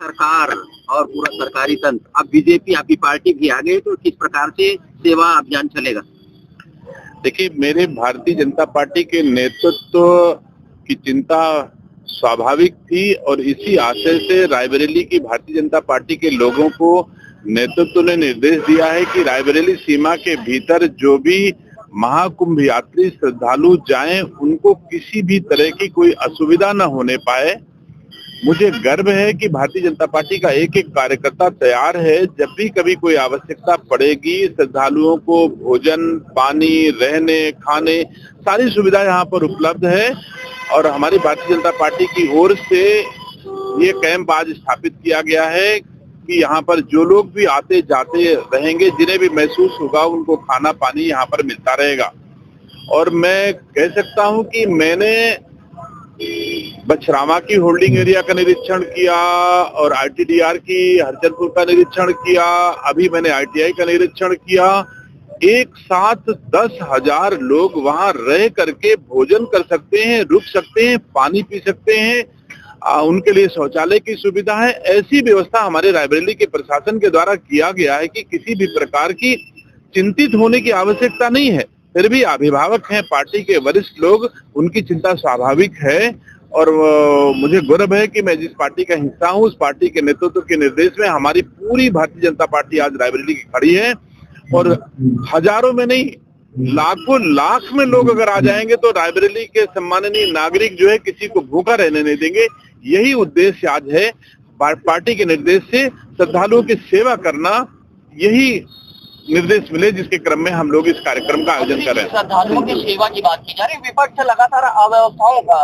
सरकार और पूरा सरकारी तंत्र, अब बीजेपी आपकी पार्टी भी आ गई, तो किस प्रकार से सेवा अभियान चलेगा? देखिए, मेरे भारतीय जनता पार्टी के नेतृत्व की चिंता स्वाभाविक थी और इसी आशय से रायबरेली की भारतीय जनता पार्टी के लोगों को नेतृत्व ने निर्देश दिया है कि रायबरेली सीमा के भीतर जो भी महाकुंभ यात्री श्रद्धालु जाएं, उनको किसी भी तरह की कोई असुविधा न होने पाए। मुझे गर्व है कि भारतीय जनता पार्टी का एक एक कार्यकर्ता तैयार है, जब भी कभी कोई आवश्यकता पड़ेगी श्रद्धालुओं को भोजन, पानी, रहने, खाने सारी सुविधा यहाँ पर उपलब्ध है। और हमारी भारतीय जनता पार्टी की ओर से ये कैंप आज स्थापित किया गया है कि यहाँ पर जो लोग भी आते जाते रहेंगे, जिन्हें भी महसूस होगा, उनको खाना पानी यहाँ पर मिलता रहेगा। और मैं कह सकता हूँ कि मैंने बछरावा की होल्डिंग एरिया का निरीक्षण किया और आईटीडीआर की हरचंदपुर का निरीक्षण किया, अभी मैंने आईटीआई का निरीक्षण किया। एक साथ 10,000 लोग वहां रह करके भोजन कर सकते हैं, रुक सकते हैं, पानी पी सकते हैं, उनके लिए शौचालय की सुविधा है। ऐसी व्यवस्था हमारे रायबरेली के प्रशासन के द्वारा किया गया है कि किसी भी प्रकार की चिंतित होने की आवश्यकता नहीं है। फिर भी अभिभावक हैं पार्टी के वरिष्ठ लोग, उनकी चिंता स्वाभाविक है और मुझे गर्व है कि मैं जिस पार्टी का हिस्सा हूं, उस पार्टी के नेतृत्व के निर्देश में हमारी पूरी भारतीय जनता पार्टी आज रायबरेली की खड़ी है। और हजारों में नहीं, लाखों लाख में लोग अगर आ जाएंगे तो रायबरेली के सम्माननीय नागरिक जो है किसी को भूखा रहने नहीं देंगे। यही उद्देश्य आज है, पार्टी के निर्देश से श्रद्धालुओं की सेवा करना, यही निर्देश मिले जिसके क्रम में हम लोग इस कार्यक्रम का आयोजन कर रहे हैं। श्रद्धालुओं की सेवा की बात की जा रही है, विपक्ष लगातार अव्यवस्थाओं का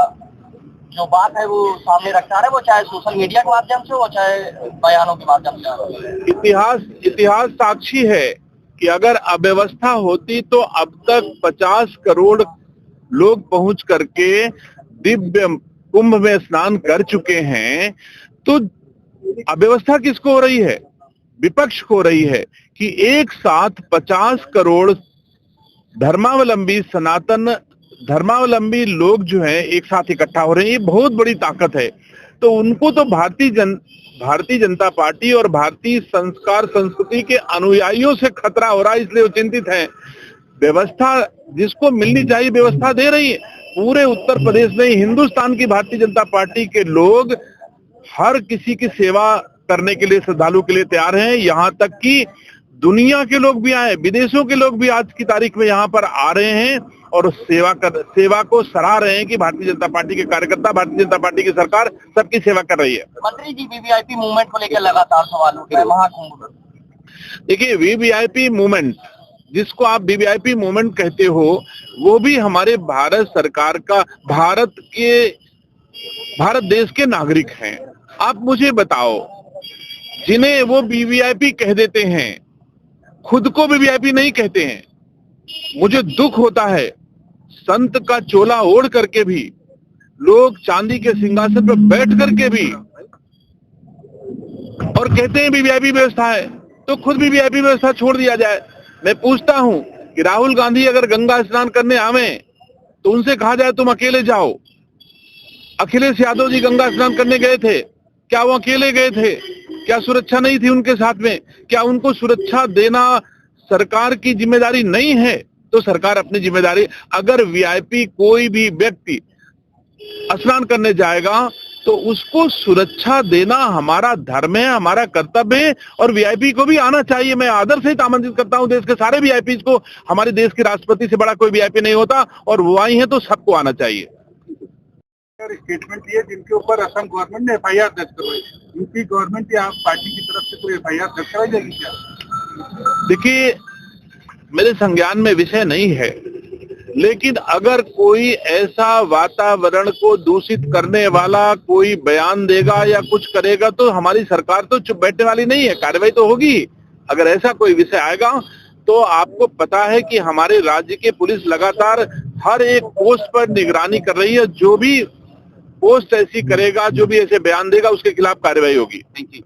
जो बात है वो सामने रखता है, वो चाहे सोशल मीडिया के माध्यम से हो चाहे बयानों के माध्यम से। इतिहास साक्षी है कि अगर अव्यवस्था होती तो अब तक 50 करोड़ लोग पहुंच करके दिव्य कुंभ में स्नान कर चुके हैं। तो अव्यवस्था किसको हो रही है? विपक्ष को हो रही है कि एक साथ 50 करोड़ धर्मावलंबी, सनातन धर्मावलंबी लोग जो हैं एक साथ इकट्ठा हो रहे हैं। ये बहुत बड़ी ताकत है। तो उनको तो भारतीय जनता पार्टी और भारतीय संस्कार संस्कृति के अनुयायियों से खतरा हो रहा है, इसलिए वो चिंतित हैं। व्यवस्था जिसको मिलनी चाहिए व्यवस्था दे रही है। पूरे उत्तर प्रदेश में हिंदुस्तान की भारतीय जनता पार्टी के लोग हर किसी की सेवा करने के लिए, श्रद्धालु के लिए तैयार हैं। यहाँ तक कि दुनिया के लोग भी आए, विदेशों के लोग भी आज की तारीख में यहाँ पर आ रहे हैं और सेवा को सराह रहे हैं कि भारतीय जनता पार्टी के कार्यकर्ता, भारतीय जनता पार्टी की सरकार सबकी सेवा कर रही है। मंत्री जी, वीवीआईपी मूवमेंट को लेकर लगातार सवाल उठ रहे हैं महाकुंभ में। देखिए, वीवीआईपी मूवमेंट, जिसको आप वीवीआईपी मूवमेंट कहते हो, वो भी हमारे भारत सरकार का, भारत देश के नागरिक हैं। आप मुझे बताओ, जिन्हें वो वीवीआईपी कह देते हैं, खुद को वीवीआईपी नहीं कहते हैं। मुझे दुख होता है, संत का चोला ओढ़ करके भी लोग चांदी के सिंहासन पर बैठ करके भी और कहते हैं वीवीआईपी व्यवस्था है, तो खुद वीवीआईपी व्यवस्था छोड़ दिया जाए। मैं पूछता हूं कि राहुल गांधी अगर गंगा स्नान करने आवे तो उनसे कहा जाए तुम अकेले जाओ। अखिलेश यादव जी गंगा स्नान करने गए थे, क्या वो अकेले गए थे? क्या सुरक्षा नहीं थी उनके साथ में? क्या उनको सुरक्षा देना सरकार की जिम्मेदारी नहीं है? तो सरकार अपनी जिम्मेदारी, अगर वीआईपी कोई भी व्यक्ति स्नान करने जाएगा तो उसको सुरक्षा देना हमारा धर्म है, हमारा कर्तव्य है और वीआईपी को भी आना चाहिए। मैं आदर से आमंत्रित करता हूं देश के सारे वीआईपी को। हमारे देश के राष्ट्रपति से बड़ा कोई वीआईपी नहीं होता और वो आई है तो सबको आना चाहिए। स्टेटमेंट दिए जिनके ऊपर असम गवर्नमेंट ने एफआईआर दर्ज करवाई, यूपी गवर्नमेंट या पार्टी की तरफ से कोई एफआईआर दर्ज कराई जाएगी क्या? देखिए, मेरे संज्ञान में विषय नहीं है, लेकिन अगर कोई ऐसा वातावरण को दूषित करने वाला कोई बयान देगा या कुछ करेगा तो हमारी सरकार तो चुप बैठने वाली नहीं है, कार्रवाई तो होगी। अगर ऐसा कोई विषय आएगा तो आपको पता है कि हमारे राज्य के पुलिस लगातार हर एक पोस्ट पर निगरानी कर रही है। जो भी पोस्ट ऐसी करेगा, जो भी ऐसे बयान देगा, उसके खिलाफ कार्रवाई होगी। Thank you.